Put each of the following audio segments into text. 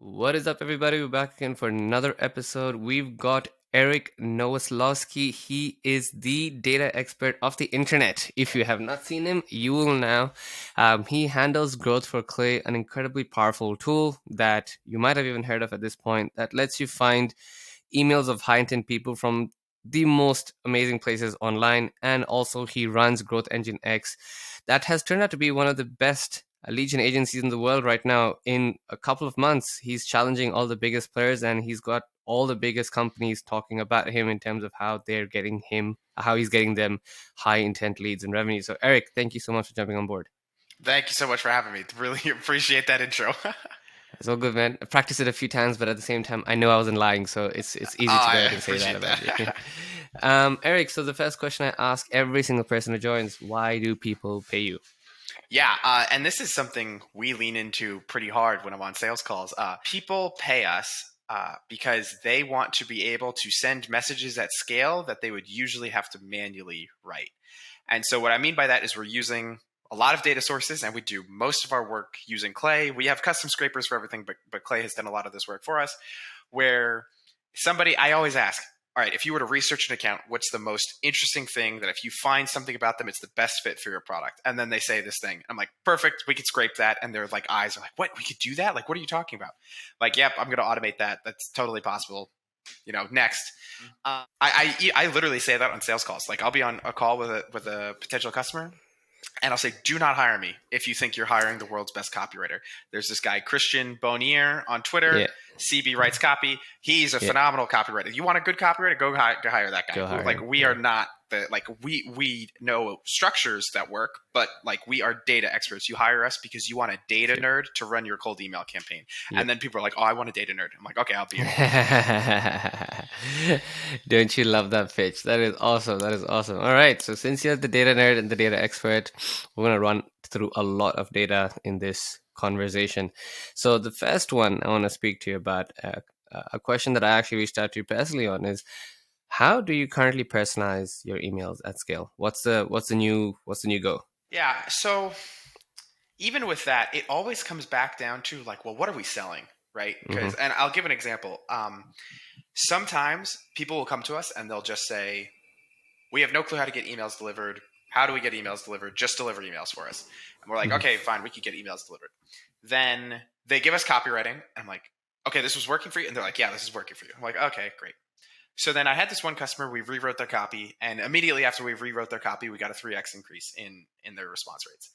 What is up, everybody? We're back again for another episode. We've got Eric Nowoslawski. He is the data expert of the internet. If you have not seen him, you will now. He handles growth for Clay, an incredibly powerful tool that you might have even heard of at this point that lets you find emails of high intent people from the most amazing places online. And also, he runs Growth Engine X, that has turned out to be one of the best lead gen agencies in the world right now. In a couple of months, he's challenging all the biggest players, and he's got all the biggest companies talking about him in terms of how they're getting him, how he's getting them high intent leads and revenue. So, Eric, thank you so much for jumping on board. Thank you so much for having me. Really appreciate that intro. It's all good, man. I practiced it a few times, but at the same time, I know I wasn't lying, so it's easy to go I ahead and say that appreciate about you. that. Eric, so the first question I ask every single person who joins: why do people pay you? Yeah, and this is something we lean into pretty hard when I'm on sales calls. People pay us because they want to be able to send messages at scale that they would usually have to manually write. And so what I mean by that is we're using a lot of data sources, and we do most of our work using Clay. We have custom scrapers for everything, but Clay has done a lot of this work for us, where I always ask, all right, if you were to research an account, what's the most interesting thing that if you find something about them, it's the best fit for your product? And then they say this thing. I'm like, perfect, we could scrape that. And their like eyes are like, what? We could do that? Like, what are you talking about? Like, yep, I'm going to automate that. That's totally possible. Next. I literally say that on sales calls. Like, I'll be on a call with a potential customer, and I'll say, do not hire me if you think you're hiring the world's best copywriter. There's this guy, Christian Bonnier, on Twitter. Yeah, CB writes copy. He's a yeah, phenomenal copywriter. You want a good copywriter? Go hire that guy. go hire Like, him. we are Yeah. not we know structures that work, but like, we are data experts. You hire us because you want a data nerd to run your cold email campaign. Yep. And then people are like, oh, I want a data nerd. I'm like, okay, I'll be your Don't you love that pitch? That is awesome. That is awesome. All right. So since you're the data nerd and the data expert, we're going to run through a lot of data in this conversation. So the first one I want to speak to you about, a question that I actually reached out to you personally on, is how do you currently personalize your emails at scale? What's the new go? Yeah. So even with that, it always comes back down to like, well, what are we selling? Right. Mm-hmm. And I'll give an example. Sometimes people will come to us and they'll just say, we have no clue how to get emails delivered. How do we get emails delivered? Just deliver emails for us. And we're like, Mm-hmm. okay, fine, we could get emails delivered. Then they give us copywriting. And I'm like, okay, this was working for you? And they're like, yeah, this is working for you. I'm like, okay, great. So then I had this one customer, we rewrote their copy. And immediately after we rewrote their copy, we got a 3x increase in their response rates.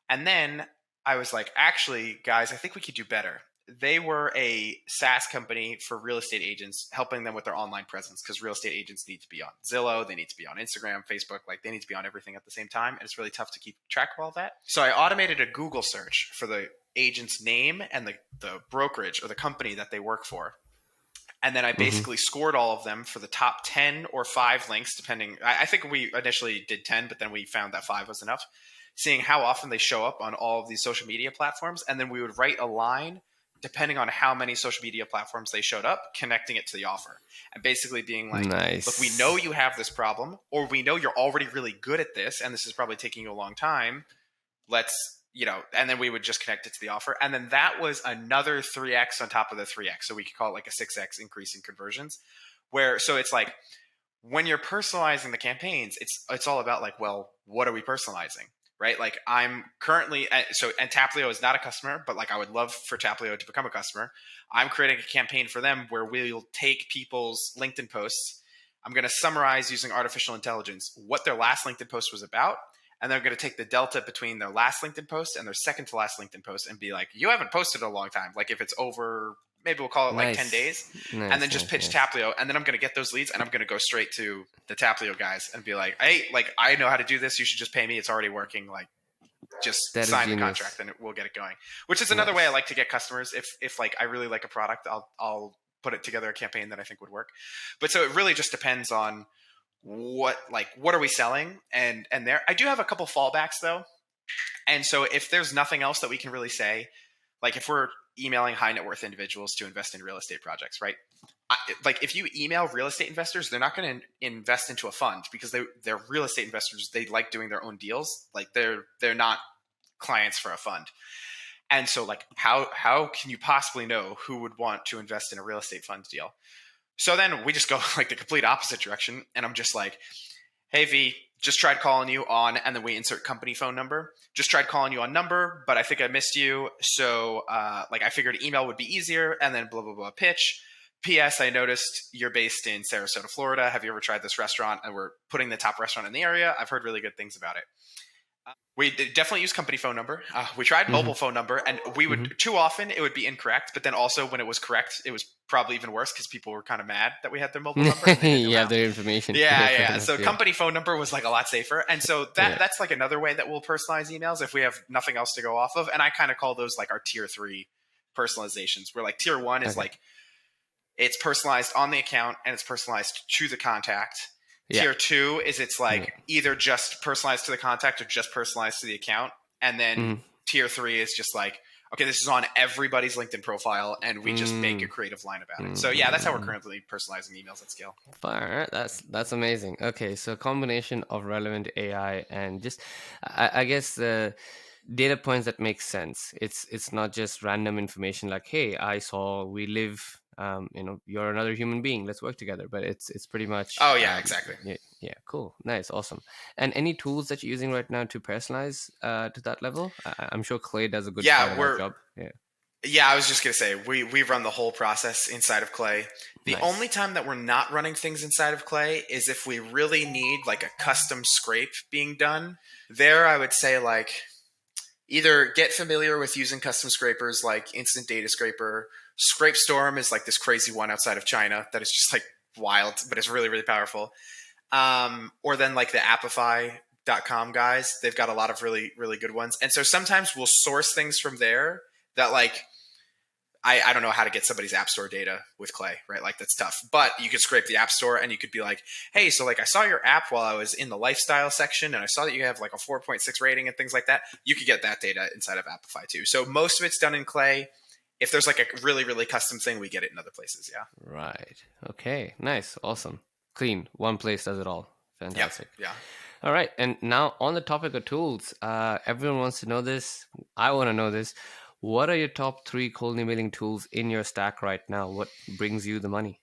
And then I was like, actually, guys, I think we could do better. They were a SaaS company for real estate agents, helping them with their online presence, because real estate agents need to be on Zillow, they need to be on Instagram, Facebook, like they need to be on everything at the same time. And it's really tough to keep track of all that. So I automated a Google search for the agent's name and the brokerage or the company that they work for. And then I Mm-hmm. basically scored all of them for the top 10 or 5 links, depending. I think we initially did 10, but then we found that 5 was enough, seeing how often they show up on all of these social media platforms. And then we would write a line depending on how many social media platforms they showed up, connecting it to the offer. And basically being like, look, we know Nice. you have this problem, or we know you're already really good at this, and this is probably taking you a long time. And then we would just connect it to the offer. And then that was another 3x on top of the 3x. So we could call it like a 6x increase in conversions. So it's like, when you're personalizing the campaigns, it's all about like, well, what are we personalizing? Right? Like, I'm currently, and Taplio is not a customer, but like, I would love for Taplio to become a customer. I'm creating a campaign for them where we'll take people's LinkedIn posts. I'm going to summarize using artificial intelligence what their last LinkedIn post was about. And they're going to take the delta between their last LinkedIn post and their second to last LinkedIn post and be like, you haven't posted in a long time. Like, if it's over, maybe we'll call it like 10 Nice. days, and then Nice, just nice, pitch nice. Taplio. And then I'm going to get those leads and I'm going to go straight to the Taplio guys and be like, hey, like, I know how to do this. You should just pay me. It's already working. Like, just That is sign the genius. contract and we'll get it going, which is another way I Nice. like to get customers. If like, I really like a product, I'll put it together a campaign that I think would work. But so it really just depends on what are we selling? And there, I do have a couple fallbacks though. And so if there's nothing else that we can really say, like if we're emailing high net worth individuals to invest in real estate projects, right? Like, if you email real estate investors, they're not going to invest into a fund because they're real estate investors. They like doing their own deals. Like, they're not clients for a fund. And so like, how can you possibly know who would want to invest in a real estate fund deal? So then we just go like the complete opposite direction. And I'm just like, hey, V, just tried calling you on, and then we insert company phone number. Just tried calling you on number, but I think I missed you. So like I figured email would be easier, and then blah, blah, blah, pitch. P.S. I noticed you're based in Sarasota, Florida. Have you ever tried this restaurant? And we're putting the top restaurant in the area. I've heard really good things about it. We definitely use company phone number. We tried Mm-hmm. mobile phone number, and we would Mm-hmm. too often it would be incorrect. But then also when it was correct, it was probably even worse because people were kind of mad that we had their mobile number and they didn't You have allow. their information. Yeah, Yeah, fair yeah. enough. So Yeah. company phone number was like a lot safer, and so Yeah. that's like another way that we'll personalize emails if we have nothing else to go off of. And I kind of call those like our tier 3 personalizations, where like tier 1 is Okay. like it's personalized on the account and it's personalized to the contact. Yeah. Tier 2 is it's like Yeah. either just personalized to the contact or just personalized to the account. And then Mm. tier 3 is just like, okay, this is on everybody's LinkedIn profile and we just make a creative line about it. So yeah, that's how we're currently personalizing emails at scale. Fire. That's amazing. Okay, so combination of relevant AI and just I guess the data points that make sense. It's not just random information like, hey, I saw we live. You're another human being. Let's work together. But it's pretty much. Oh yeah, exactly. Yeah, yeah, cool, nice, awesome. And any tools that you're using right now to personalize to that level? I'm sure Clay does a good part Yeah, of that job. Yeah, yeah, I was just gonna say we run the whole process inside of Clay. The nice. only time that we're not running things inside of Clay is if we really need like a custom scrape being done. There, I would say like either get familiar with using custom scrapers like Instant Data Scraper. Scrapestorm is like this crazy one outside of China that is just like wild, but it's really, really powerful. Or then like the Appify.com guys, they've got a lot of really, really good ones. And so sometimes we'll source things from there that like I don't know how to get somebody's app store data with Clay, right? Like that's tough. But you could scrape the app store and you could be like, hey, so like I saw your app while I was in the lifestyle section and I saw that you have like a 4.6 rating and things like that. You could get that data inside of Appify too. So most of it's done in Clay. If there's like a really, really custom thing, we get it in other places. Yeah. Right. Okay. Nice. Awesome. Clean. One place does it all. Yeah. Fantastic. Yeah. All right. And now on the topic of tools, everyone wants to know this. I want to know this. What are your top 3 cold emailing tools in your stack right now? What brings you the money?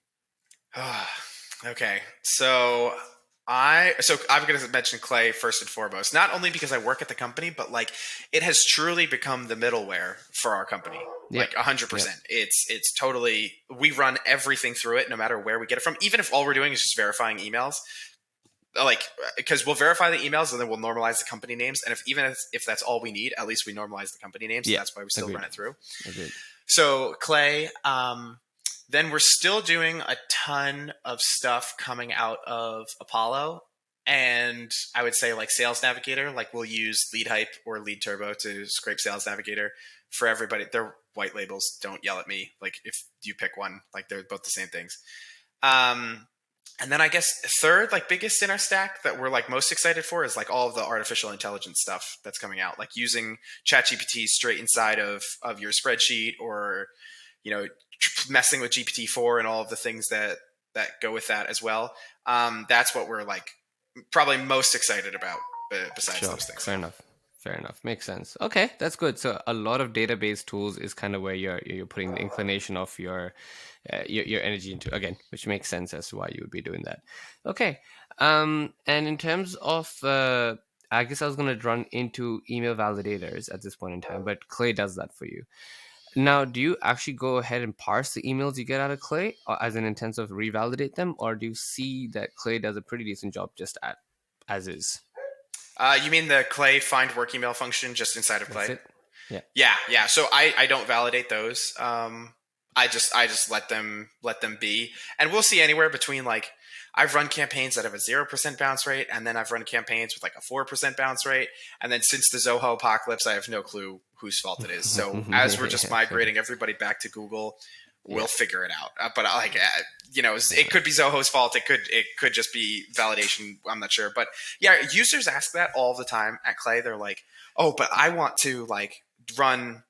Okay. I'm going to mention Clay first and foremost, not only because I work at the company, but like it has truly become the middleware for our company. Yeah. Like 100%. It's totally, we run everything through it no matter where we get it from. Even if all we're doing is just verifying emails, like, because we'll verify the emails and then we'll normalize the company names. And if that's all we need, at least we normalize the company names. So Yeah. that's why we still run it through. Agreed. So Clay, then we're still doing a ton of stuff coming out of Apollo. And I would say like Sales Navigator, like we'll use Lead Hype or Lead Turbo to scrape Sales Navigator for everybody. They're white labels. Don't yell at me. Like if you pick one, like they're both the same things. And then I guess third, like biggest in our stack that we're like most excited for is like all of the artificial intelligence stuff that's coming out, like using ChatGPT straight inside of your spreadsheet, or messing with GPT-4 and all of the things that go with that as well. That's what we're like probably most excited about besides Sure. those things. Fair enough. Fair enough. Makes sense. Okay, that's good. So a lot of database tools is kind of where you're putting the inclination of your energy into, again, which makes sense as to why you would be doing that. Okay. And in terms of I guess I was going to run into email validators at this point in time, but Clay does that for you. Now, do you actually go ahead and parse the emails you get out of Clay, or as an intent of revalidate them, or do you see that Clay does a pretty decent job just as is? You mean the Clay find work email function just inside of Clay? That's it? Yeah. Yeah. So I don't validate those. I just let them be, and we'll see anywhere between like I've run campaigns that have a 0% bounce rate, and then I've run campaigns with like a 4% bounce rate, and then since the Zoho apocalypse, I have no clue whose fault it is. So as we're just migrating everybody back to Google, we'll figure it out. But it could be Zoho's fault. It could just be validation. I'm not sure. But yeah, users ask that all the time at Clay. They're like, oh, but I want to like run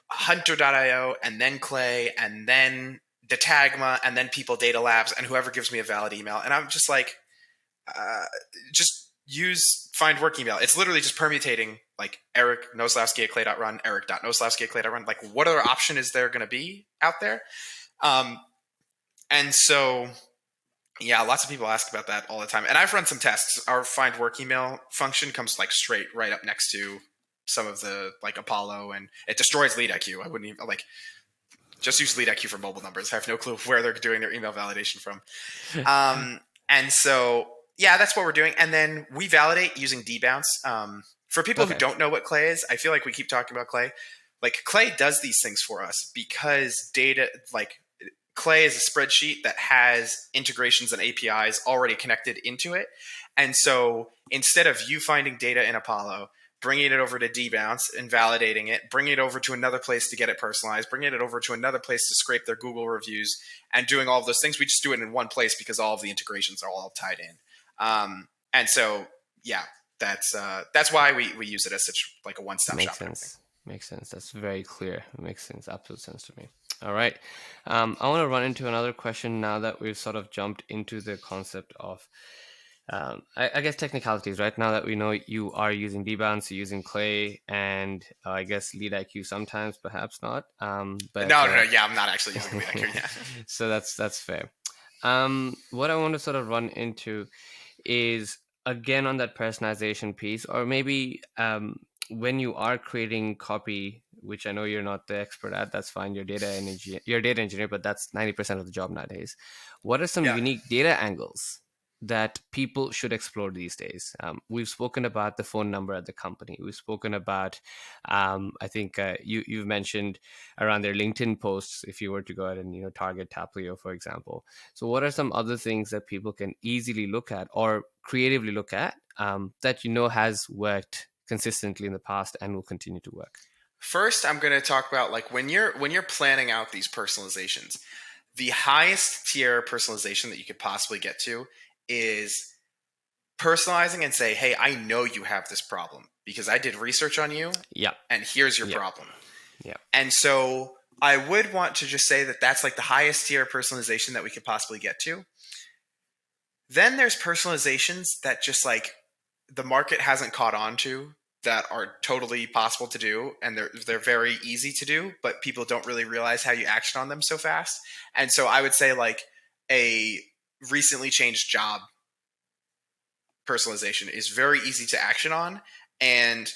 Hunter.io and then Clay and then Datagma and then People Data Labs and whoever gives me a valid email. And I'm just like, just use find work email. It's literally just permutating like Eric Nowoslawski at clay.run, Eric.Nowoslawski at clay.run. Like, what other option is there going to be out there? And so, yeah, lots of people ask about that all the time. And I've run some tests. Our find work email function comes like straight right up next to some of the like Apollo, and it destroys LeadIQ. I wouldn't even like just use LeadIQ for mobile numbers. I have no clue where they're doing their email validation from. And so, yeah, that's what we're doing. And then we validate using debounce. For people who don't know what Clay is, I feel like we keep talking about Clay. Like, Clay does these things for us because data, like, Clay is a spreadsheet that has integrations and APIs already connected into it. And so instead of you finding data in Apollo, bringing it over to debounce and validating it, bringing it over to another place to get it personalized, bringing it over to another place to scrape their Google reviews, and doing all of those things, we just do it in one place because all of the integrations are all tied in. And so, yeah, that's why we use it as such like a one-stop shop. Makes sense. That's very clear. It makes sense. Absolute sense to me. All right. I want to run into another question now that we've sort of jumped into the concept of, I guess, technicalities, right? Now that we know you are using debounce, you're using Clay, and I guess LeadIQ sometimes, perhaps not. But no. Yeah, I'm not actually using LeadIQ. Yeah. So that's fair. What I want to sort of run into is, again, on that personalization piece, or maybe when you are creating copy, which I know you're not the expert at, that's fine. You're a data engineer, but that's 90% of the job nowadays. What are some unique data angles that people should explore these days? We've spoken about the phone number at the company. We've spoken about, I think you've mentioned around their LinkedIn posts, if you were to go ahead and target Taplio, for example. So what are some other things that people can easily look at or creatively look at that has worked consistently in the past and will continue to work? First, I'm going to talk about like when you're planning out these personalizations, the highest tier personalization that you could possibly get to is personalizing and say, hey, I know you have this problem because I did research on you. Yeah. And here's your problem. Yeah. And so I would want to just say that that's like the highest tier personalization that we could possibly get to. Then there's personalizations that just like the market hasn't caught on to, that are totally possible to do, and they're very easy to do, but people don't really realize how you action on them so fast. And so I would say like a recently changed job personalization is very easy to action on, and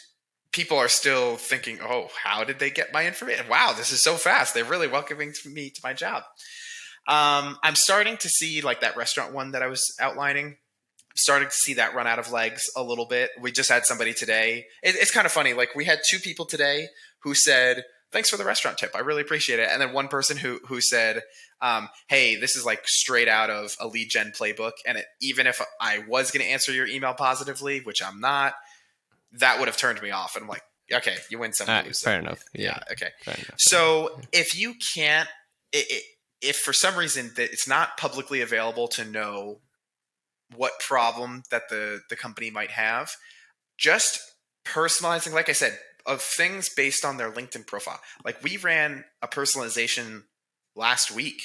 people are still thinking, oh, how did they get my information? Wow, this is so fast. They're really welcoming me to my job. I'm starting to see like that restaurant one that I was outlining. Starting to see that run out of legs a little bit. We just had somebody today. It's kind of funny. Like, we had two people today who said, thanks for the restaurant tip, I really appreciate it. And then one person who said, hey, this is like straight out of a lead gen playbook. And even if I was going to answer your email positively, which I'm not, that would have turned me off. And I'm like, okay, you win some, you lose some. Fair enough. Yeah. Okay. Fair enough. So if you can't, if for some reason that it's not publicly available to know what problem that the company might have, just personalizing, like I said, of things based on their LinkedIn profile. Like, we ran a personalization last week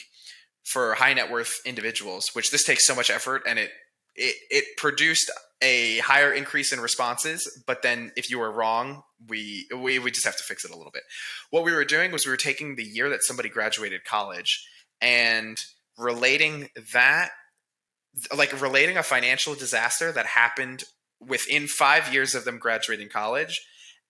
for high net worth individuals, which this takes so much effort, and it produced a higher increase in responses. But then if you were wrong, we just have to fix it a little bit. What we were doing was we were taking the year that somebody graduated college and relating that, like relating a financial disaster that happened within 5 years of them graduating college,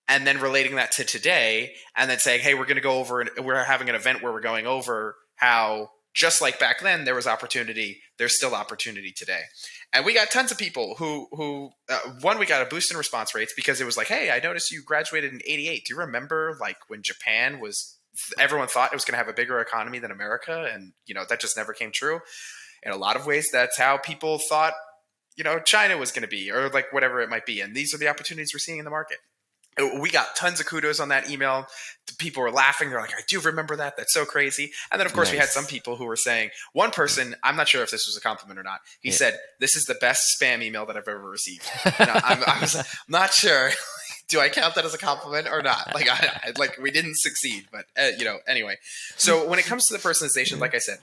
and then relating that to today, and then saying, hey, we're going to go over, and we're having an event where we're going over how just like back then there was opportunity, there's still opportunity today. And we got tons of people who one, we got a boost in response rates because it was like, hey, I noticed you graduated in 88. Do you remember like when Japan was, everyone thought it was going to have a bigger economy than America? And, that just never came true. In a lot of ways, that's how people thought, China was going to be, or like whatever it might be. And these are the opportunities we're seeing in the market. We got tons of kudos on that email. People were laughing. They're like, I do remember that. That's so crazy. And then, of course, we had some people who were saying, one person, I'm not sure if this was a compliment or not. He said, this is the best spam email that I've ever received. I was not sure. Do I count that as a compliment or not? Like, we didn't succeed, but anyway. So when it comes to the personalization, like I said,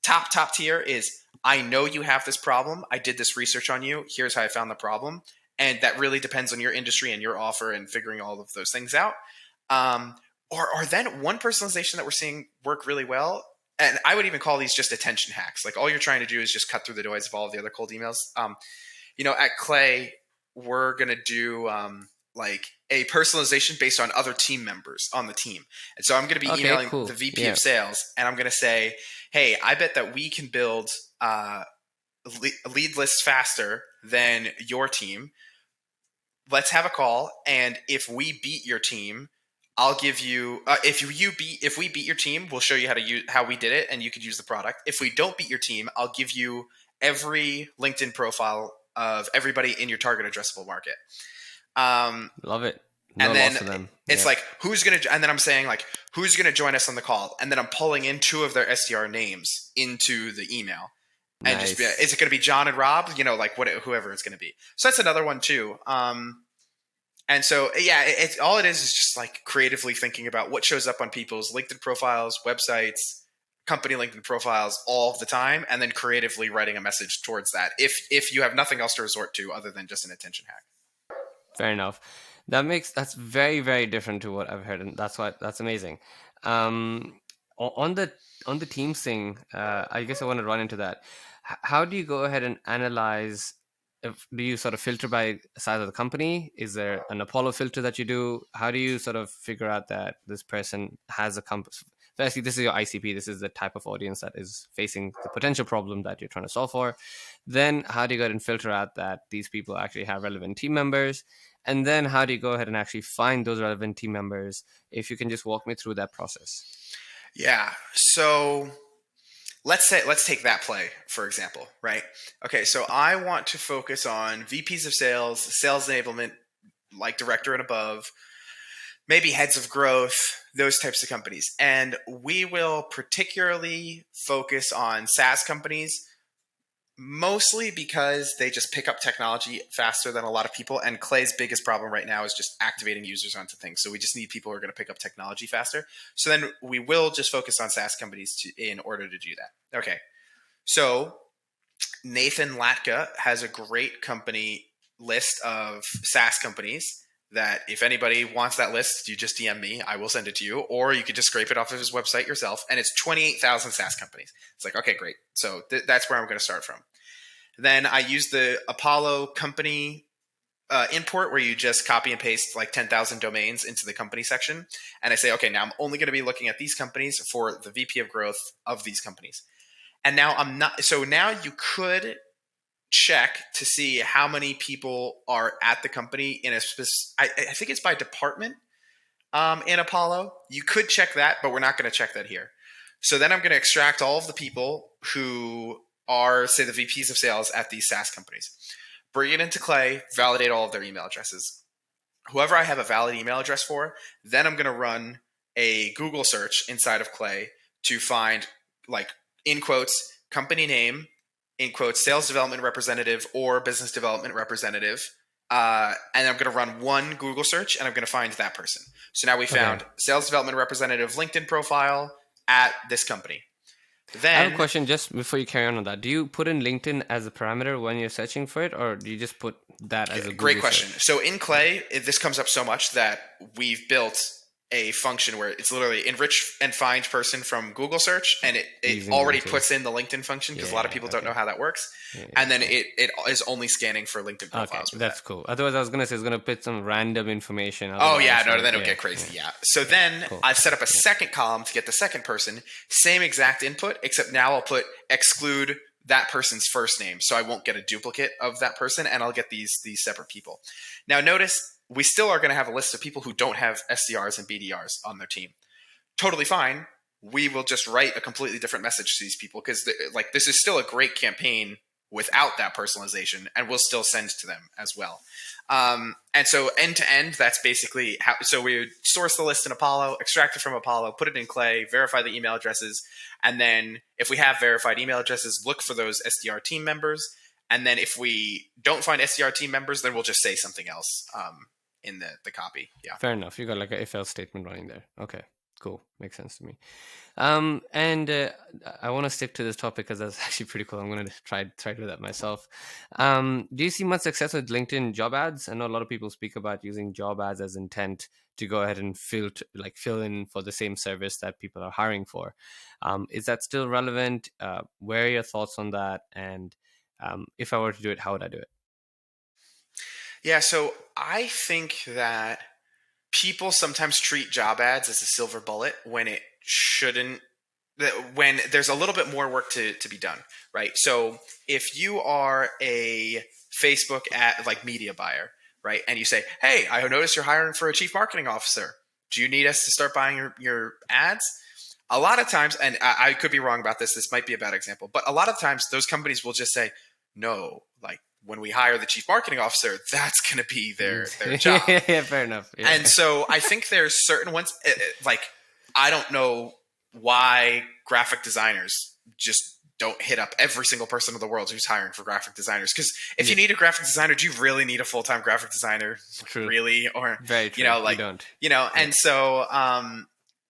top tier is, I know you have this problem. I did this research on you. Here's how I found the problem. And that really depends on your industry and your offer and figuring all of those things out. Um, or then one personalization that we're seeing work really well, and I would even call these just attention hacks. Like all you're trying to do is just cut through the noise of all of the other cold emails. At Clay, we're going to do like a personalization based on other team members on the team. And so I'm going to be Okay, emailing the cool. VP Yeah, of sales, and I'm going to say, hey, I bet that we can build lead lists faster than your team. Let's have a call, and if we beat your team, I'll give you if we beat your team, we'll show you how we did it, and you could use the product. If we don't beat your team, I'll give you every LinkedIn profile of everybody in your target addressable market. Um, love it. No and then loss to them. it's Yeah, like and then I'm saying like who's gonna join us on the call, and then I'm pulling in two of their SDR names into the email, and just nice. is it gonna be John and Rob? Like whoever it's gonna be. So that's another one too. And so, yeah, it's all it is just like creatively thinking about what shows up on people's LinkedIn profiles, websites, company LinkedIn profiles all the time, and then creatively writing a message towards that. If you have nothing else to resort to other than just an attention hack. Fair enough. That's very, very different to what I've heard, and that's amazing. On the Teams thing, I guess I want to run into that. How do you go ahead and analyze? Do you sort of filter by size of the company? Is there an Apollo filter that you do? How do you sort of figure out that this person has a company? Firstly, this is your ICP. This is the type of audience that is facing the potential problem that you're trying to solve for. Then, how do you go ahead and filter out that these people actually have relevant team members? And then how do you go ahead and actually find those relevant team members? If you can just walk me through that process. Yeah. So let's take that play for example, right? Okay, so I want to focus on VPs of sales, sales enablement, like director and above, maybe heads of growth, those types of companies. And we will particularly focus on SaaS companies, mostly because they just pick up technology faster than a lot of people. And Clay's biggest problem right now is just activating users onto things. So we just need people who are going to pick up technology faster. So then we will just focus on SaaS companies in order to do that. Okay. So Nathan Latka has a great company list of SaaS companies that if anybody wants that list, you just DM me. I will send it to you. Or you could just scrape it off of his website yourself. And it's 28,000 SaaS companies. It's like, okay, great. So that's where I'm going to start from. Then I use the Apollo company import where you just copy and paste like 10,000 domains into the company section. And I say, okay, now I'm only going to be looking at these companies for the VP of growth of these companies. And now I'm not, so now you could check to see how many people are at the company in a specific, I think it's by department in Apollo. You could check that, but we're not going to check that here. So then I'm going to extract all of the people who are, say, the VPs of sales at these SaaS companies, bring it into Clay, validate all of their email addresses. Whoever I have a valid email address for, then I'm going to run a Google search inside of Clay to find, like, in quotes, company name, in quotes, sales development representative or business development representative. And I'm going to run one Google search and I'm going to find that person. So now we found Okay. sales development representative LinkedIn profile at this company. I have a Then, question just before you carry on that. Do you put in LinkedIn as a parameter when you're searching for it, or do you just put that as a great Google question. search? So in Clay, this comes up so much that we've built a function where it's literally enrich and find person from Google search, and it Using already LinkedIn. puts in the LinkedIn function because a lot of Yeah. people don't know Okay. how that works. Yeah. Yeah. And then Cool. it is only scanning for LinkedIn Okay, profiles with that. that's cool. Otherwise, I was gonna say it's gonna put some random information. Oh yeah, Otherwise, no, like then it'll yeah, get crazy. yeah. Yeah. So then Cool. I've set up a Yeah. second column to get the second person, same exact input, except now I'll put exclude that person's first name, so I won't get a duplicate of that person, and I'll get these separate people. Now notice we still are going to have a list of people who don't have SDRs and BDRs on their team. Totally fine. We will just write a completely different message to these people because like this is still a great campaign without that personalization, and we'll still send to them as well. And so end to end, that's basically how. So we would source the list in Apollo, extract it from Apollo, put it in Clay, verify the email addresses, and then if we have verified email addresses, look for those SDR team members. And then if we don't find SDR team members, then we'll just say something else in the copy. Yeah. Fair enough. You got like a if else statement running there. Okay. Cool. Makes sense to me. And I want to stick to this topic because that's actually pretty cool. I'm going to try to do that myself. Do you see much success with LinkedIn job ads? I know a lot of people speak about using job ads as intent to go ahead and fill in for the same service that people are hiring for. Is that still relevant? Where are your thoughts on that? And if I were to do it, how would I do it? Yeah, so I think that people sometimes treat job ads as a silver bullet when it shouldn't, when there's a little bit more work to be done, right? So if you are a Facebook ad like media buyer, right, and you say, hey, I noticed you're hiring for a chief marketing officer, do you need us to start buying your ads? A lot of times, and I could be wrong about this might be a bad example, but a lot of times those companies will just say, no, like when we hire the chief marketing officer, that's going to be their job. Yeah, fair enough. Yeah. And so I think there's certain ones, like, I don't know why graphic designers just don't hit up every single person in the world who's hiring for graphic designers. Because if you need a graphic designer, do you really need a full-time graphic designer? True. Really? Or, Very true. like, you don't. And so,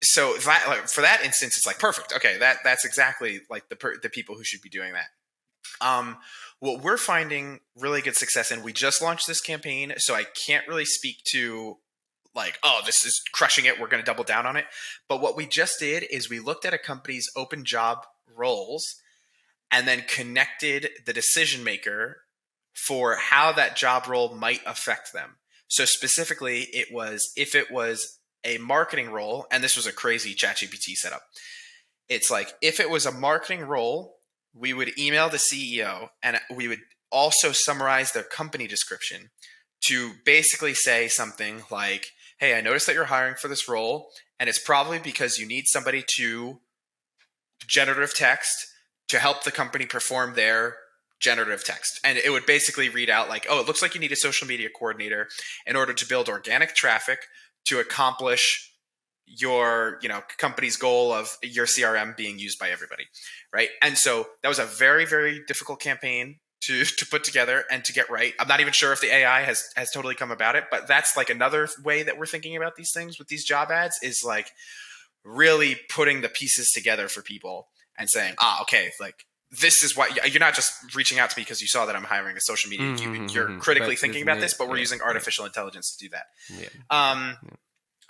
so that, like, for that instance, it's like perfect. Okay, that's exactly like the people who should be doing that. What we're finding really good success in, we just launched this campaign, so I can't really speak to like, oh, this is crushing it, we're going to double down on it. But what we just did is we looked at a company's open job roles and then connected the decision maker for how that job role might affect them. So specifically, it was if it was a marketing role, and this was a crazy ChatGPT setup. It's like if it was a marketing role, we would email the CEO and we would also summarize their company description to basically say something like, hey, I noticed that you're hiring for this role, and it's probably because you need somebody to generative text to help the company perform their generative text. And it would basically read out like, oh, it looks like you need a social media coordinator in order to build organic traffic to accomplish your company's goal of your CRM being used by everybody, right? And so that was a very, very difficult campaign to put together and to get right. I'm not even sure if the AI has totally come about it, but that's like another way that we're thinking about these things with these job ads is like really putting the pieces together for people and saying, okay, like this is what you're not just reaching out to me because you saw that I'm hiring a social media. You're critically thinking about this, but we're using artificial intelligence to do that. Yeah.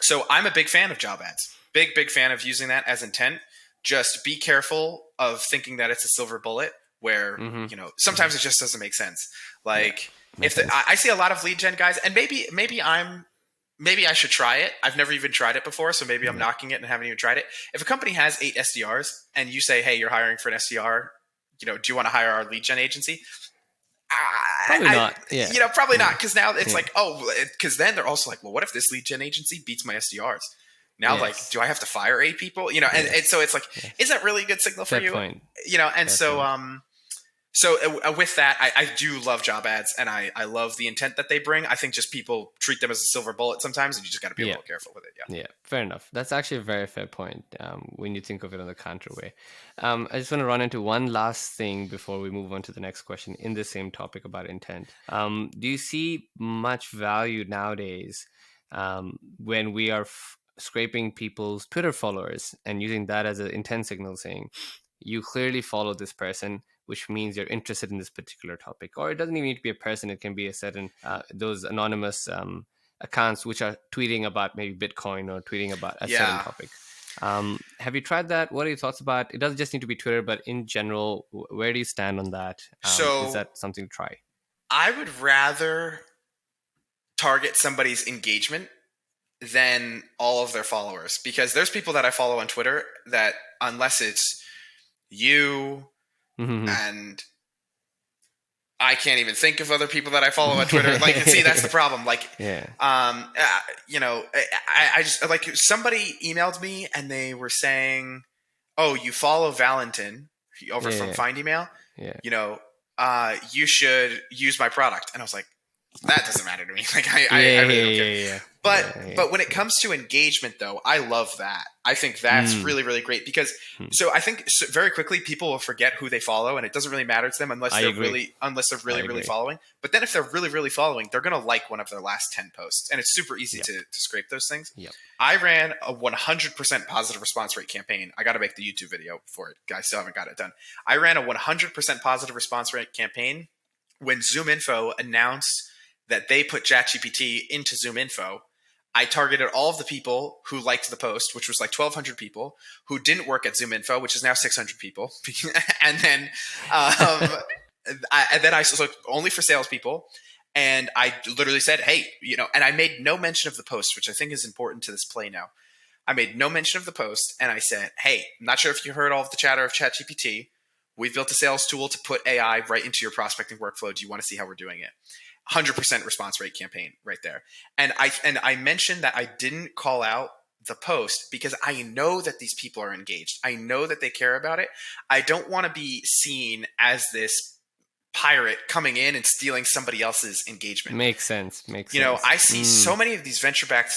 So I'm a big fan of job ads. Big fan of using that as intent. Just be careful of thinking that it's a silver bullet where, sometimes it just doesn't make sense. Like I see a lot of lead gen guys, and maybe I should try it. I've never even tried it before, so maybe I'm knocking it and haven't even tried it. If a company has 8 SDRs and you say, hey, you're hiring for an SDR, do you want to hire our lead gen agency? Probably not. Yeah. Probably not. Because now it's like, because then they're also like, well, what if this lead gen agency beats my SDRs? Now, like, do I have to fire 8 people? And so it's like, is that really a good signal for you? Point. And so with that, I do love job ads, and I love the intent that they bring. I think just people treat them as a silver bullet sometimes, and you just got to be a little careful with it. Yeah, fair enough. That's actually a very fair point when you think of it in the counter way. I just want to run into one last thing before we move on to the next question in the same topic about intent. Do you see much value nowadays when we are scraping people's Twitter followers and using that as an intent signal saying, you clearly follow this person, which means you're interested in this particular topic. Or it doesn't even need to be a person. It can be a certain, those anonymous accounts which are tweeting about maybe Bitcoin or tweeting about a certain topic. Have you tried that? What are your thoughts about it? It doesn't just need to be Twitter, but in general, where do you stand on that? Is that something to try? I would rather target somebody's engagement than all of their followers, because there's people that I follow on Twitter that unless it's you and I can't even think of other people that I follow on Twitter. Like, see, that's the problem. Like, I just like somebody emailed me and they were saying, "Oh, you follow Valentin over from Find Email. You should use my product." And I was like, that doesn't matter to me. Like, I really don't care. But when it comes to engagement, though, I love that. I think that's really, really great because so I think very quickly people will forget who they follow, and it doesn't really matter to them unless I they're agree. really following. But then if they're really, really following, they're going to like one of their last 10 posts, and it's super easy to scrape those things. Yep. I ran a 100% positive response rate campaign. I got to make the YouTube video for it. I still haven't got it done. I ran a 100% positive response rate campaign when ZoomInfo announced that they put ChatGPT into ZoomInfo. I targeted all of the people who liked the post, which was like 1,200 people, who didn't work at ZoomInfo, which is now 600 people. and then I so only for salespeople. And I literally said, hey, and I made no mention of the post, which I think is important to this play now. I made no mention of the post, and I said, hey, I'm not sure if you heard all of the chatter of ChatGPT. We've built a sales tool to put AI right into your prospecting workflow. Do you want to see how we're doing it? 100% response rate campaign right there. And I mentioned that I didn't call out the post because I know that these people are engaged. I know that they care about it. I don't want to be seen as this pirate coming in and stealing somebody else's engagement. Makes sense. I see so many of these venture-backed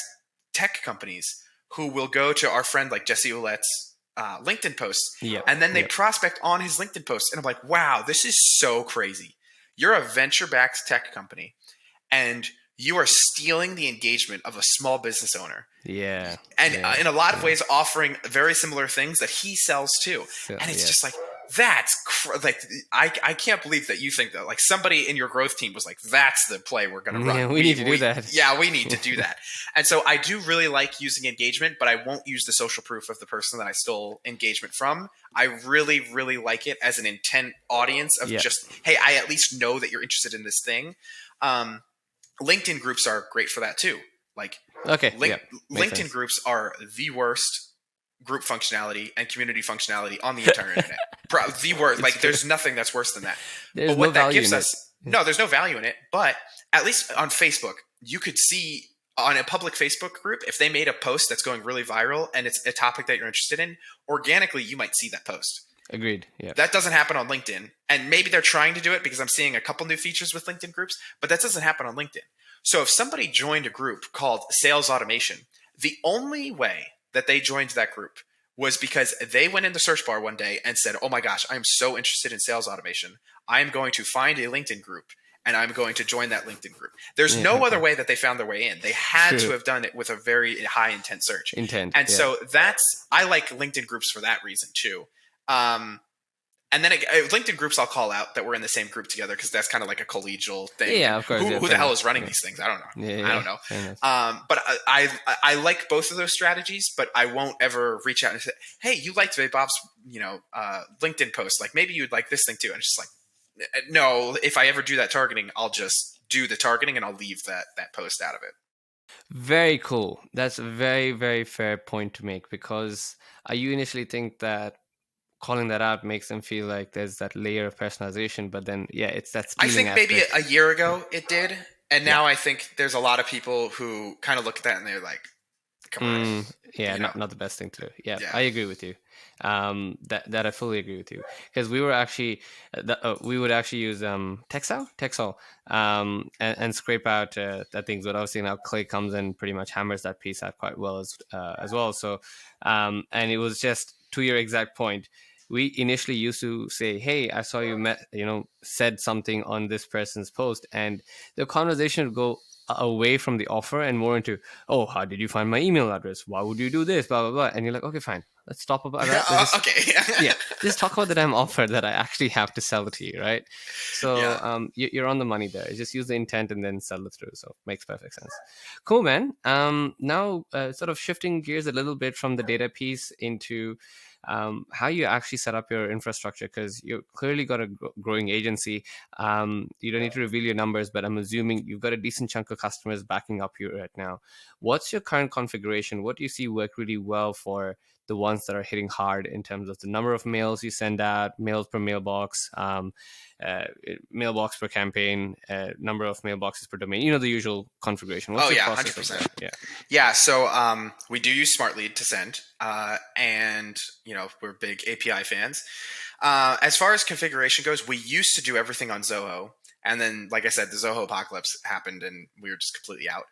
tech companies who will go to our friend like Jesse Ouellette's LinkedIn posts, and then they prospect on his LinkedIn posts. And I'm like, wow, this is so crazy. You're a venture-backed tech company, and you are stealing the engagement of a small business owner. Yeah. And in a lot of ways offering very similar things that he sells too. And it's just like, that's I can't believe that you think that. Like somebody in your growth team was like, that's the play we're going to run. Yeah, we need to do that. Yeah, we need to do that. And so I do really like using engagement, but I won't use the social proof of the person that I stole engagement from. I really, really like it as an intent audience of just, hey, I at least know that you're interested in this thing. LinkedIn groups are great for that too. Like LinkedIn groups are the worst group functionality and community functionality on the entire internet. The worst. Like there's nothing that's worse than that. But what that gives us, no, there's no value in it. But at least on Facebook, you could see on a public Facebook group, if they made a post that's going really viral and it's a topic that you're interested in, organically, you might see that post. Agreed. Yeah. That doesn't happen on LinkedIn. And maybe they're trying to do it because I'm seeing a couple new features with LinkedIn groups, but that doesn't happen on LinkedIn. So if somebody joined a group called Sales Automation, the only way that they joined that group was because they went in the search bar one day and said, oh my gosh, I'm so interested in sales automation. I'm going to find a LinkedIn group and I'm going to join that LinkedIn group. There's no other way that they found their way in. They had to have done it with a very high intent search. So I like LinkedIn groups for that reason too. And then LinkedIn groups I'll call out that we're in the same group together because that's kind of like a collegial thing. Yeah, of course. Who the hell is running these things? I don't know. I don't know. But I like both of those strategies, but I won't ever reach out and say, hey, you liked Bob's LinkedIn post. Like maybe you'd like this thing too. And it's just like, no, if I ever do that targeting, I'll just do the targeting and I'll leave that post out of it. Very cool. That's a very, very fair point to make because you initially think that calling that out makes them feel like there's that layer of personalization, but then it's that stealing I think maybe a year ago it did, and now I think there's a lot of people who kind of look at that and they're like, come on. Not the best thing to do. I agree with you. That I fully agree with you because we were actually we would actually use Texel and scrape out that things, but obviously now Clay comes and pretty much hammers that piece out quite well as well. So and it was just to your exact point. We initially used to say, hey, I saw you said something on this person's post, and the conversation would go away from the offer and more into, oh, how did you find my email address? Why would you do this? Blah, blah, blah. And you're like, okay, fine. Let's stop about that. Just talk about the damn offer that I actually have to sell it to you, right? So you're on the money there. Just use the intent and then sell it through. So it makes perfect sense. Cool, man. Now sort of shifting gears a little bit from the data piece into how you actually set up your infrastructure, because you've clearly got a growing agency. You don't need to reveal your numbers, but I'm assuming you've got a decent chunk of customers backing up you right now. What's your current configuration? What do you see work really well for the ones that are hitting hard in terms of the number of mails you send out, mails per mailbox, mailbox per campaign, number of mailboxes per domain, the usual configuration? What's your process 100%. Yeah. So we do use Smart Lead to send, and we're big API fans. As far as configuration goes, we used to do everything on Zoho, and then, like I said, the Zoho apocalypse happened, and we were just completely out.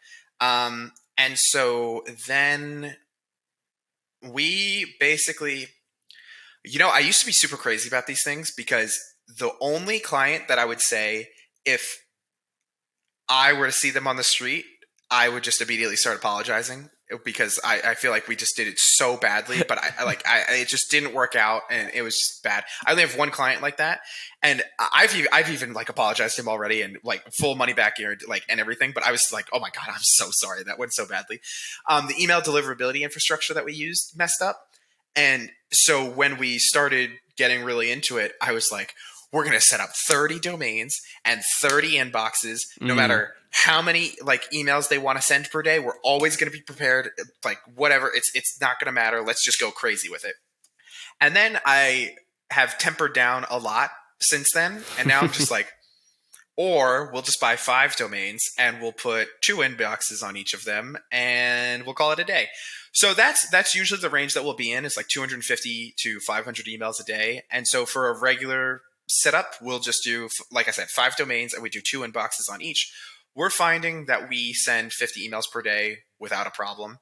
And so then we basically, I used to be super crazy about these things because the only client that I would say, if I were to see them on the street, I would just immediately start apologizing because I feel like we just did it so badly, but it just didn't work out and it was just bad. I only have one client like that, and I've even like apologized to him already and like full money back here like and everything. But I was like, oh my god, I'm so sorry that went so badly. The email deliverability infrastructure that we used messed up, and so when we started getting really into it, I was like, we're going to set up 30 domains and 30 inboxes, no matter how many like emails they want to send per day. We're always going to be prepared. Like whatever, it's not going to matter. Let's just go crazy with it. And then I have tempered down a lot since then. And now I'm just like, or we'll just buy 5 domains and we'll put 2 inboxes on each of them and we'll call it a day. So that's usually the range that we'll be in. It's like 250 to 500 emails a day. And so for a regular setup, we'll just do, like I said, 5 domains and we do 2 inboxes on each. We're finding that we send 50 emails per day without a problem.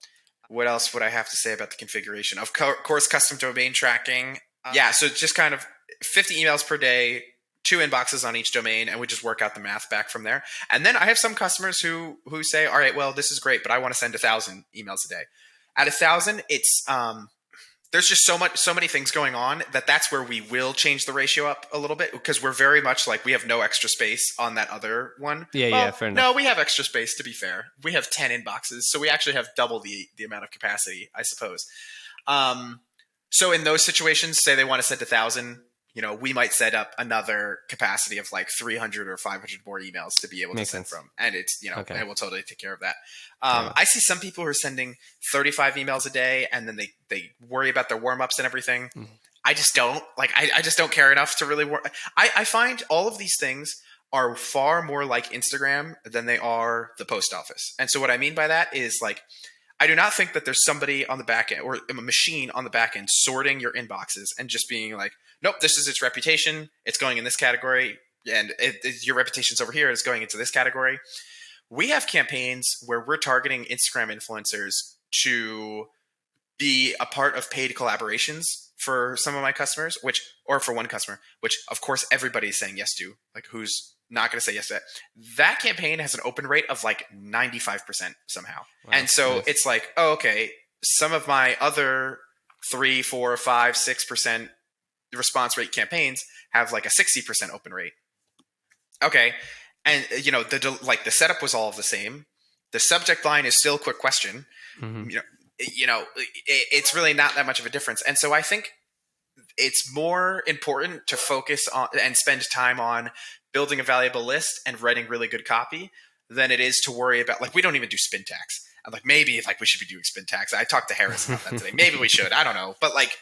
What else would I have to say about the configuration? Of course, custom domain tracking. Yeah, so just kind of 50 emails per day, 2 inboxes on each domain, and we just work out the math back from there. And then I have some customers who say, all right, well, this is great, but I want to send 1,000 emails a day. At 1,000, it's there's just so many things going on that's where we will change the ratio up a little bit, because we're very much like we have no extra space on that other one. Yeah, fair enough. No, we have extra space, to be fair. We have 10 inboxes, so we actually have double the amount of capacity, I suppose. So in those situations, say they want to send 1,000, we might set up another capacity of like 300 or 500 more emails to be able to send from. And it's, okay. And we'll totally take care of that. I see some people who are sending 35 emails a day and then they worry about their warm-ups and everything. I just don't I just don't care enough to really I find all of these things are far more like Instagram than they are the post office. And so what I mean by that is like, I do not think that there's somebody on the back end or a machine on the back end sorting your inboxes and just being like, nope, this is its reputation. It's going in this category. And your reputation's over here. It's going into this category. We have campaigns where we're targeting Instagram influencers to be a part of paid collaborations for some of my customers, or for one customer, which of course everybody's saying yes to, like who's not going to say yes to that. That campaign has an open rate of like 95% somehow. Wow, and so nice. It's like, oh, okay, some of my other 3, 4, 5, 6% response rate campaigns have like a 60% open rate. Okay. And the setup was all the same. The subject line is still quick question. It's really not that much of a difference. And so I think it's more important to focus on and spend time on building a valuable list and writing really good copy than it is to worry about, like, we don't even do spin tags. I'm like, maybe like we should be doing spin tags. I talked to Harris about that today. Maybe we should. I don't know. But like,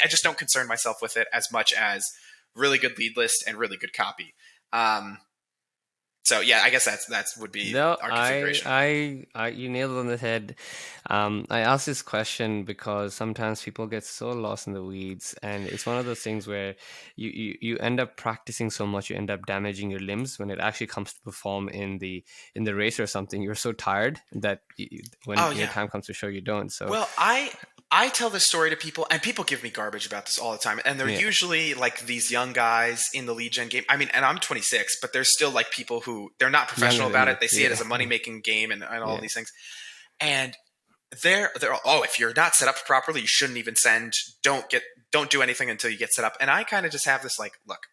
I just don't concern myself with it as much as really good lead list and really good copy. So yeah, I guess that's would be our configuration. You nailed it on the head. I asked this question because sometimes people get so lost in the weeds, and it's one of those things where you end up practicing so much, you end up damaging your limbs when it actually comes to perform in the race or something. You're so tired that when your time comes to show, you don't. So well, I tell this story to people, and people give me garbage about this all the time. And they're usually like these young guys in the lead gen game. I mean, and I'm 26, but there's still like people who they're not professional about it. They see it as a money-making game and all these things. And they're if you're not set up properly, you shouldn't even send. Don't do anything until you get set up. And I kind of just have this like, look,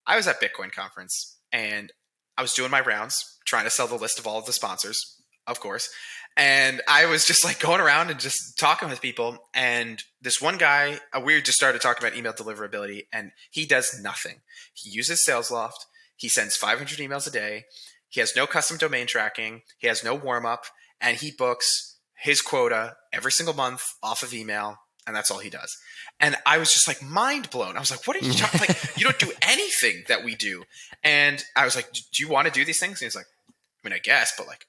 I was at Bitcoin conference and I was doing my rounds, trying to sell the list of all of the sponsors, of course. And I was just like going around and just talking with people. And this one guy, we just started talking about email deliverability, and he does nothing. He uses SalesLoft. He sends 500 emails a day. He has no custom domain tracking. He has no warm up, and he books his quota every single month off of email. And that's all he does. And I was just like mind blown. I was like, what are you talking like? You don't do anything that we do. And I was like, do you want to do these things? And he's like, I mean, I guess, but like,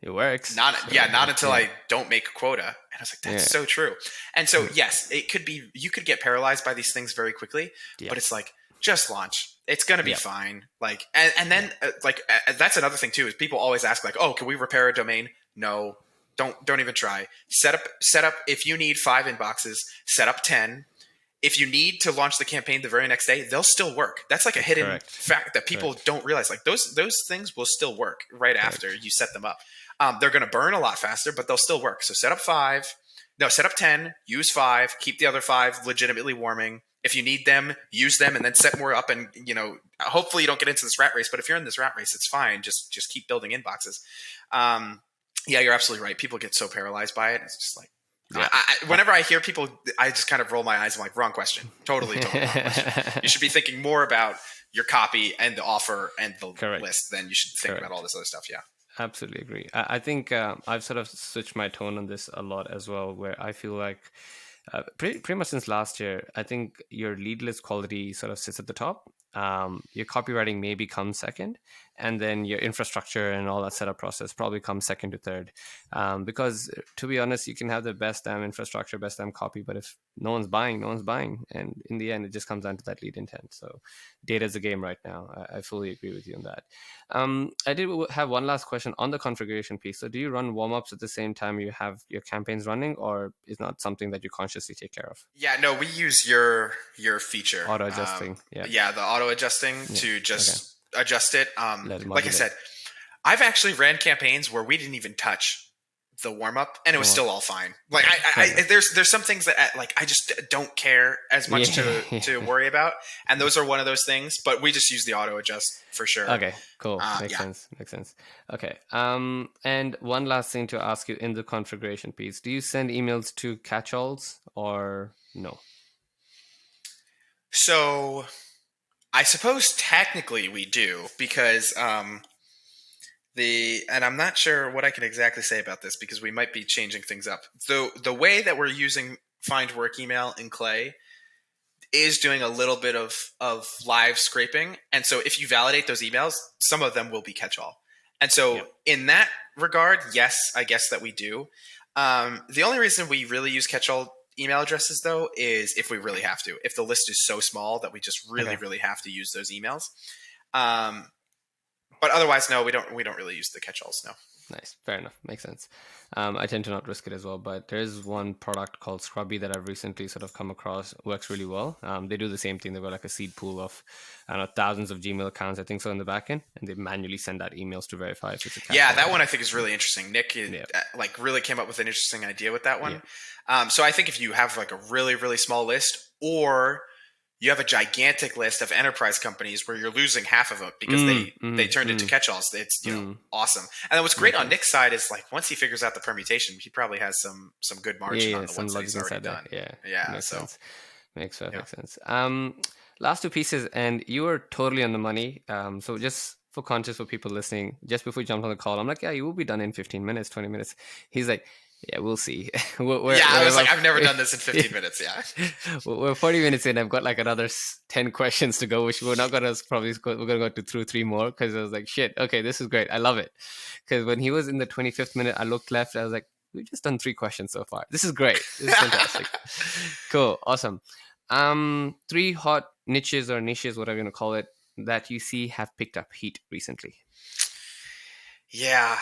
it works. Not until I don't make a quota. And I was like, that's so true. And so, yes, it could be, you could get paralyzed by these things very quickly, but it's like, just launch. It's going to be fine. Like, and then that's another thing too, is people always ask like, oh, can we repair a domain? No, Don't even try. Set up if you need 5 inboxes, set up 10. If you need to launch the campaign the very next day, they'll still work. That's like a hidden Correct. fact that people Correct. don't realize. Like those things will still work right after Correct. you set them up. They're going to burn a lot faster, but they'll still work. So set up 5. No, set up 10. Use 5. Keep the other 5 legitimately warming. If you need them, use them, and then set more up. And hopefully you don't get into this rat race. But if you're in this rat race, it's fine. Just keep building inboxes. Yeah, you're absolutely right. People get so paralyzed by it. It's just like. Yeah. Whenever I hear people, I just kind of roll my eyes. I'm like, wrong question. Totally wrong question. You should be thinking more about your copy and the offer and the Correct. list than you should think Correct. about all this other stuff. Yeah. Absolutely agree. I think I've sort of switched my tone on this a lot as well, where I feel like pretty much since last year, I think your lead list quality sort of sits at the top. Your copywriting maybe comes second, and then your infrastructure and all that setup process probably comes second to third. Because to be honest, you can have the best damn infrastructure, best damn copy, but if no one's buying, no one's buying. And in the end, it just comes down to that lead intent. So data is the game right now. I fully agree with you on that. I did have one last question on the configuration piece. So do you run warm-ups at the same time you have your campaigns running, or is not something that you consciously take care of? Yeah, no, we use your feature. Auto adjusting. Yeah, the auto adjusting to just adjust it. Let it Like I modulate. said, I've actually ran campaigns where we didn't even touch the warm up, and it was still all fine. Like there's some things that like I just don't care as much to worry about, and those are one of those things. But we just use the auto adjust for sure. Okay, cool. Makes sense. Okay. And one last thing to ask you in the configuration piece: do you send emails to catch-alls or no? So I suppose technically we do because and I'm not sure what I can exactly say about this because we might be changing things up. The way that we're using find work email in Clay is doing a little bit of live scraping. And so if you validate those emails, some of them will be catch-all. And so in that regard, yes, I guess that we do. The only reason we really use catch-all email addresses, though, is if we really have to. If the list is so small that we just really have to use those emails. But otherwise, no, we don't really use the catch-alls, no. Nice. Fair enough. Makes sense. I tend to not risk it as well, but there's one product called Scrubby that I've recently sort of come across. Works really well. They do the same thing. They've got like a seed pool of, I don't know, thousands of Gmail accounts, I think so, in the backend, and they manually send out emails to verify if it's a catch-all. Yeah, that one I think is really interesting. Nick really came up with an interesting idea with that one. So I think if you have like a really small list, or you have a gigantic list of enterprise companies where you're losing half of it because they turned into catch-alls. It's awesome. And then what's great on Nick's side is like once he figures out the permutation, he probably has some good margin on the ones that he's already done. Yeah, makes sense. Makes perfect sense. Last two pieces, and you were totally on the money. So just for context for people listening, just before we jumped on the call, I'm like, yeah, you will be done in 15 minutes, 20 minutes. He's like, yeah, we'll see. I was like, I've never done this in 15 minutes. Yeah. We're 40 minutes in. I've got like another 10 questions to go, which we're not going to we're going to go to through 3 more because I was like, shit, okay, this is great. I love it. Because when he was in the 25th minute, I looked left. I was like, we've just done 3 questions so far. This is great. This is fantastic. Cool. Awesome. 3 hot niches, whatever you want to call it, that you see have picked up heat recently. Yeah.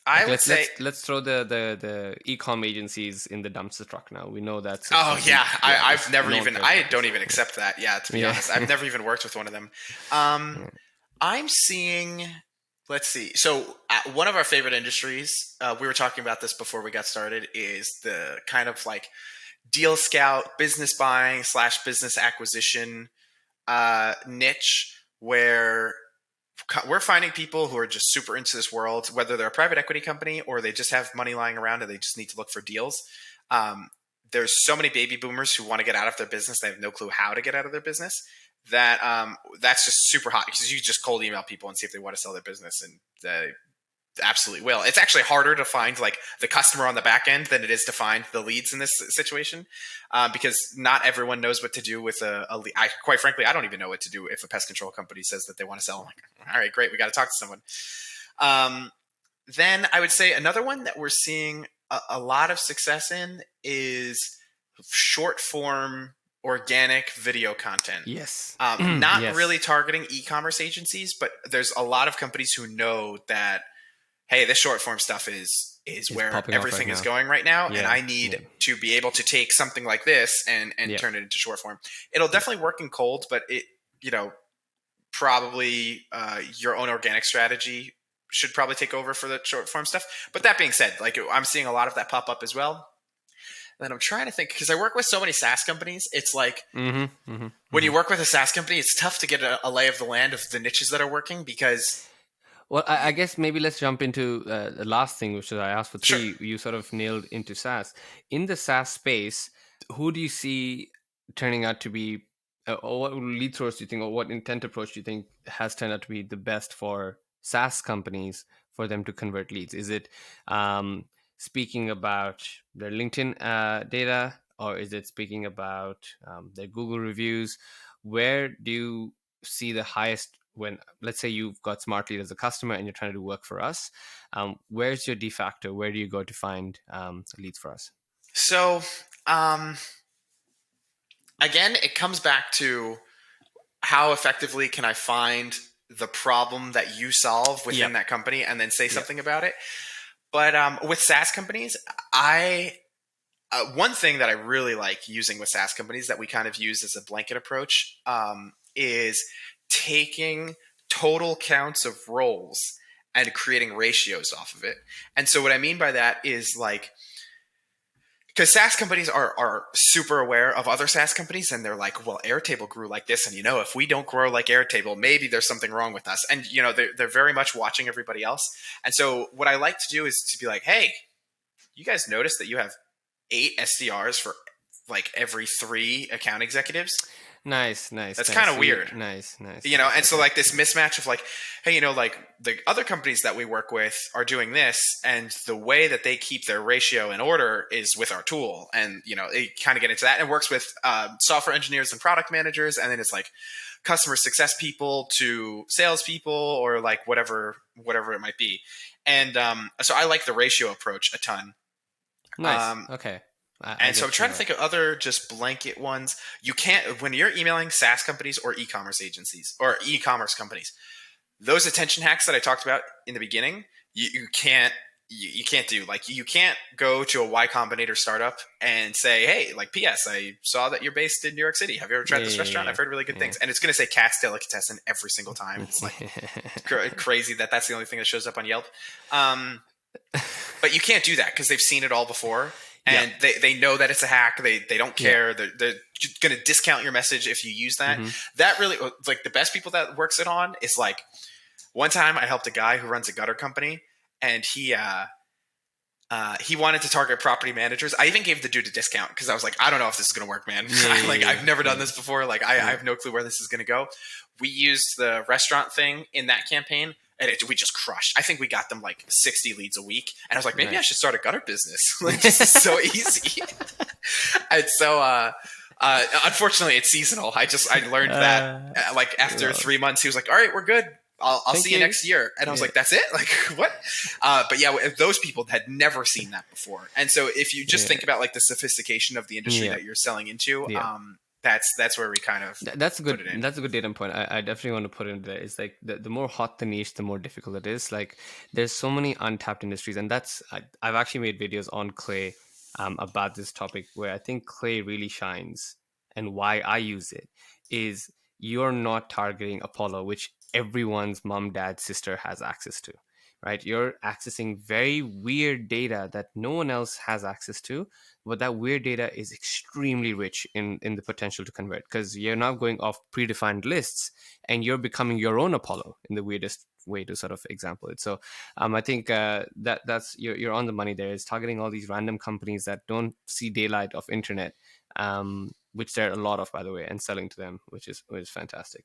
I would say let's throw the e-com agencies in the dumpster truck now. We know that's I've never even I don't even accept that. Yeah, to be honest, I've never even worked with one of them. I'm seeing. Let's see. So one of our favorite industries, we were talking about this before we got started, is the kind of like deal scout, business buying / business acquisition niche where we're finding people who are just super into this world, whether they're a private equity company or they just have money lying around and they just need to look for deals. There's so many baby boomers who want to get out of their business. They have no clue how to get out of their business. That's just super hot because you just cold email people and see if they want to sell their business, and they absolutely will. It's actually harder to find like the customer on the back end than it is to find the leads in this situation, because not everyone knows what to do with a lead. Quite frankly, I don't even know what to do if a pest control company says that they want to sell. I'm like, all right, great, we got to talk to someone. Then I would say another one that we're seeing a lot of success in is short form organic video content. Yes. Not really targeting e-commerce agencies, but there's a lot of companies who know that hey, this short form stuff is It's where popping off right everything is now. going right now, and Yeah, I need yeah, to be able to take something like this and yeah, turn it into short form. It'll yeah. definitely work in cold, but you know probably your own organic strategy should probably take over for the short form stuff. But that being said, like I'm seeing a lot of that pop up as well. And I'm trying to think because I work with so many SaaS companies. It's like Mm-hmm, mm-hmm, when mm-hmm. you work with a SaaS company, it's tough to get a lay of the land of the niches that are working because Well, I guess maybe let's jump into the last thing, which is I asked for sure. three. You sort of nailed into SaaS. In the SaaS space, who do you see turning out to be, or what lead source do you think, or what intent approach do you think has turned out to be the best for SaaS companies for them to convert leads? Is it um, speaking about their LinkedIn data, or is it speaking about their Google reviews? Where do you see the highest when, let's say, you've got smart lead as a customer and you're trying to do work for us? Where's your de facto? Where do you go to find leads for us? So um, again, it comes back to how effectively can I find the problem that you solve within Yep. that company and then say Yep. something about it. But with SaaS companies, I one thing that I really like using with SaaS companies that we kind of use as a blanket approach is taking total counts of roles and creating ratios off of it. And so what I mean by that is like because SaaS companies are super aware of other SaaS companies, and they're like, well, Airtable grew like this, and if we don't grow like Airtable, maybe there's something wrong with us. And they're very much watching everybody else. And so what I like to do is to be like, hey, you guys notice that you have 8 SDRs for like every 3 account executives? Nice, nice, That's kind nice. of So you, weird. nice, nice, nice. And so Okay. like this mismatch of like, hey, like the other companies that we work with are doing this, and the way that they keep their ratio in order is with our tool. And it kind of get into that, and it works with software engineers and product managers, and then it's like customer success people to salespeople, or like whatever it might be. And so I like the ratio approach a ton. Nice. Um, Okay. I and so I'm get you trying to there. think of other just blanket ones. You can't, when you're emailing SaaS companies or e-commerce agencies or e-commerce companies, those attention hacks that I talked about in the beginning, you can't you can't do. Like, you can't go to a Y Combinator startup and say, hey, like, P.S. I saw that you're based in New York City. Have you ever Yeah, tried this restaurant? yeah, I've heard really good yeah, things. And it's going to say Cat's Delicatessen every single time. It's like crazy that that's the only thing that shows up on Yelp. Um, yeah. but you can't do that because they've seen it all before. Yeah, And they know that it's a hack. They don't yeah. care. They're going to discount your message if you use that. Mm-hmm. That really, like, the best people that works it on is like, one time I helped a guy who runs a gutter company, and he wanted to target property managers. I even gave the dude a discount because I was like, I don't know if this is going to work, man. Yeah, Like, yeah, I've never yeah, done this before. Like, I yeah, have no clue where this is going to go. We used the restaurant thing in that campaign, and we just crushed. I think we got them like 60 leads a week. And I was like, maybe I should nice. start a gutter business. Like, this is so easy. And so, unfortunately, it's seasonal. I learned that like after Well, 3 months, he was like, all right, we're good. I'll thank see you you. next year. And I was Yeah, like, that's it? Like, what? But yeah, those people had never seen that before. And so if you just yeah, think about like the sophistication of the industry yeah, that you're selling into, yeah. that's where we kind of That's a put good. it in. That's a good data point. I definitely want to put in there. It's like the more hot the niche, the more difficult it is. Like, there's so many untapped industries, and I've actually made videos on Clay about this topic, where I think Clay really shines, and why I use it is you're not targeting Apollo, which everyone's mom, dad, sister has access to, right? You're accessing very weird data that no one else has access to, but that weird data is extremely rich in the potential to convert, because you're now going off predefined lists and you're becoming your own Apollo in the weirdest way to sort of example it. So I think that's you're on the money there. Is targeting all these random companies that don't see daylight of internet, which there are a lot of, by the way, and selling to them, which is fantastic.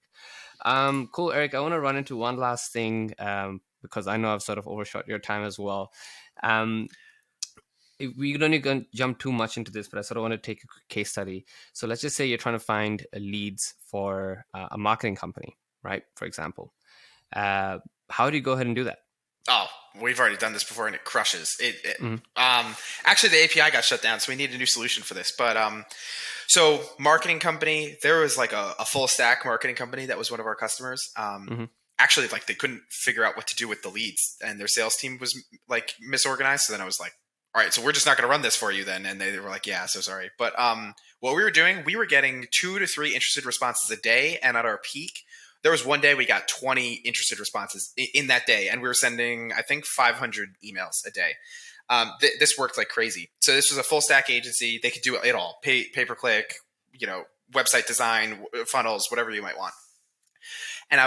Cool, Eric. I want to run into one last thing, because I know I've sort of overshot your time as well. Um, we don't need to jump too much into this, but I sort of want to take a quick case study. So let's just say you're trying to find leads for a marketing company, right? For example, uh, how do you go ahead and do that? Oh, we've already done this before, and it crushes. Mm-hmm. Actually, the API got shut down, so we need a new solution for this. But so marketing company, there was like a full stack marketing company that was one of our customers. Mm-hmm. actually, like, they couldn't figure out what to do with the leads, and their sales team was like misorganized. So then I was like, all right, so we're just not going to run this for you then. And they were like, yeah, so sorry. But what we were doing, we were getting 2 to 3 interested responses a day. And at our peak, there was one day we got 20 interested responses in that day. And we were sending, I think, 500 emails a day. This worked like crazy. So this was a full stack agency. They could do it all, pay-per-click, website design, funnels, whatever you might want. And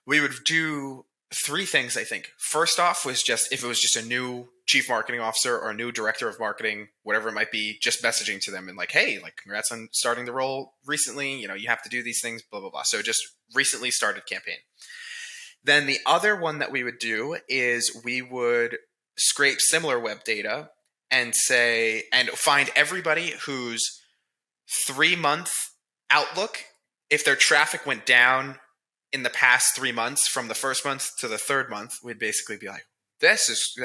we would do 3 things, I think. First off was just, if it was just a new chief marketing officer or a new director of marketing, whatever it might be, just messaging to them and like, hey, like, congrats on starting the role recently. You have to do these things, blah, blah, blah. So just recently started campaign. Then the other one that we would do is we would scrape similar web data and find everybody whose 3-month outlook, if their traffic went down in the past 3 months, from the first month to the third month, we'd basically be like, this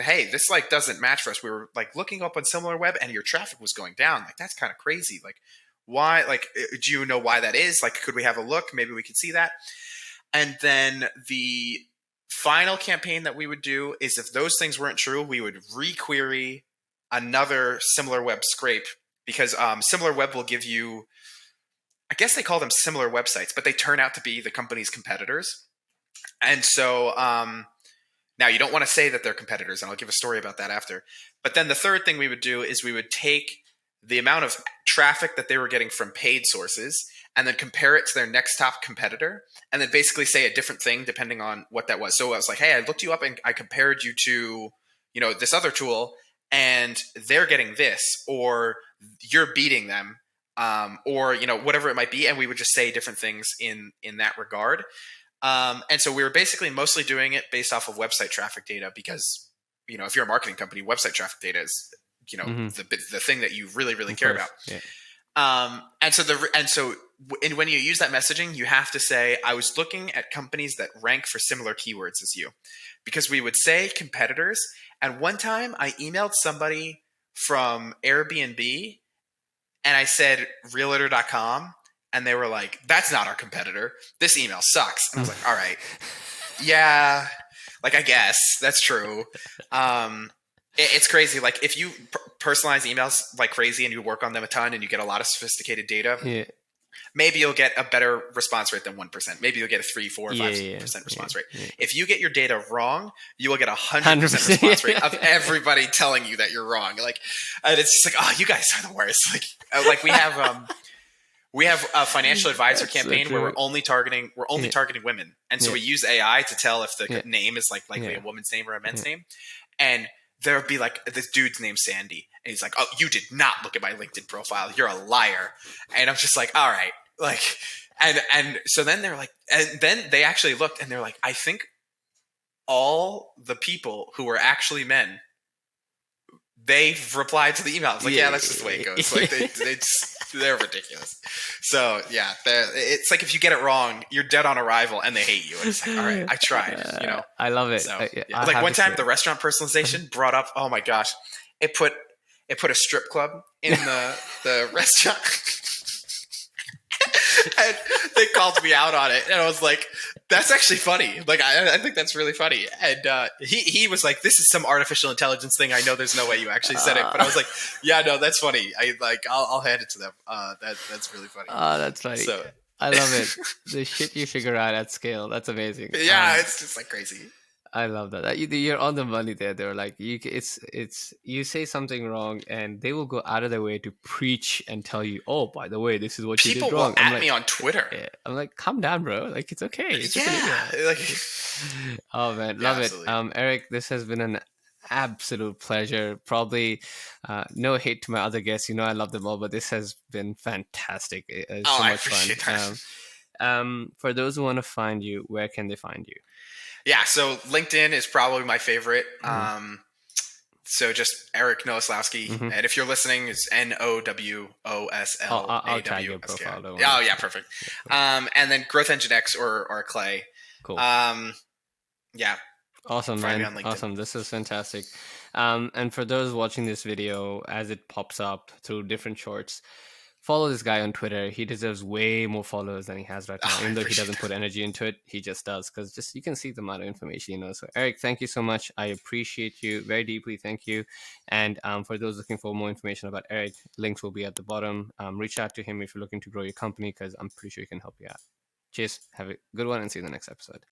like doesn't match for us. We were like looking up on similar web and your traffic was going down. Like, that's kind of crazy. Like, why? Like, do you know why that is? Like, could we have a look? Maybe we could see that. And then the final campaign that we would do is, if those things weren't true, we would requery another similar web scrape, because similar web will give you, I guess they call them similar websites, but they turn out to be the company's competitors. And so now you don't want to say that they're competitors, and I'll give a story about that after. But then the third thing we would do is we would take the amount of traffic that they were getting from paid sources and then compare it to their next top competitor, and then basically say a different thing depending on what that was. So I was like, hey, I looked you up and I compared you to, this other tool, and they're getting this, or you're beating them, or whatever it might be. And we would just say different things in that regard. And so we were basically mostly doing it based off of website traffic data, because if you're a marketing company, website traffic data is the thing that you really, really care about. Yeah. And when you use that messaging, you have to say, I was looking at companies that rank for similar keywords as you, because we would say competitors. And one time I emailed somebody from Airbnb and I said realtor.com, and they were like, that's not our competitor. This email sucks. And I was like, all right, yeah, like, I guess that's true. It's crazy. Like, if you personalize emails like crazy and you work on them a ton and you get a lot of sophisticated data, maybe you'll get a better response rate than 1%. Maybe you'll get a 3, 4, 5% response rate. If you get your data wrong, you will get 100% response rate of everybody telling you that you're wrong. Like, and it's just like, oh, you guys are the worst. Like we have a financial advisor campaign where we're only targeting women. And so we use AI to tell if the name is likely a woman's name or a men's name. And there would be like, this dude's name's Sandy. And he's like, oh, you did not look at my LinkedIn profile. You're a liar. And I'm just like, all right. Like, and so then they're like, and then they actually looked and they're like, I think all the people who were actually men, they replied to the email. I was like, yeah, that's just the way it goes. Like, they're ridiculous. So yeah, it's like, if you get it wrong, you're dead on arrival and they hate you. And it's like, all right, I tried, I love it. So, like, one time the restaurant personalization brought up, oh my gosh, it put a strip club in the restaurant. And they called me out on it, and I was like, that's actually funny. Like, I think that's really funny. And he was like, this is some artificial intelligence thing. I know there's no way you actually said it, but I was like, yeah, no, that's funny. I'll hand it to them. That's really funny. That's funny. So I love it. The shit you figure out at scale. That's amazing. Yeah, it's just like crazy. I love that. You're on the money there. They're like, you say something wrong, and they will go out of their way to preach and tell you, oh, by the way, this is what you did wrong. People will at me on Twitter. Yeah. I'm like, calm down, bro. Like, it's okay. It's oh man, love it. Eric, this has been an absolute pleasure. Probably no hate to my other guests. I love them all, but this has been fantastic. It's so much fun. For those who want to find you, where can they find you? Yeah, so LinkedIn is probably my favorite. So just Eric Nowoslawski. And if you're listening, it's Nowoslawski. I'll tag your profile. Oh, yeah, perfect. And then Growth Engine X or Clay. Cool. Yeah. Awesome, man. Awesome. This is fantastic. And for those watching this video, as it pops up through different shorts, follow this guy on Twitter. He deserves way more followers than he has right now. Oh, I Even though he appreciate doesn't that. put energy into it, he just does, because just you can see the amount of information, So Eric, thank you so much. I appreciate you very deeply. Thank you. And for those looking for more information about Eric, links will be at the bottom. Reach out to him if you're looking to grow your company, because I'm pretty sure he can help you out. Cheers. Have a good one and see you in the next episode.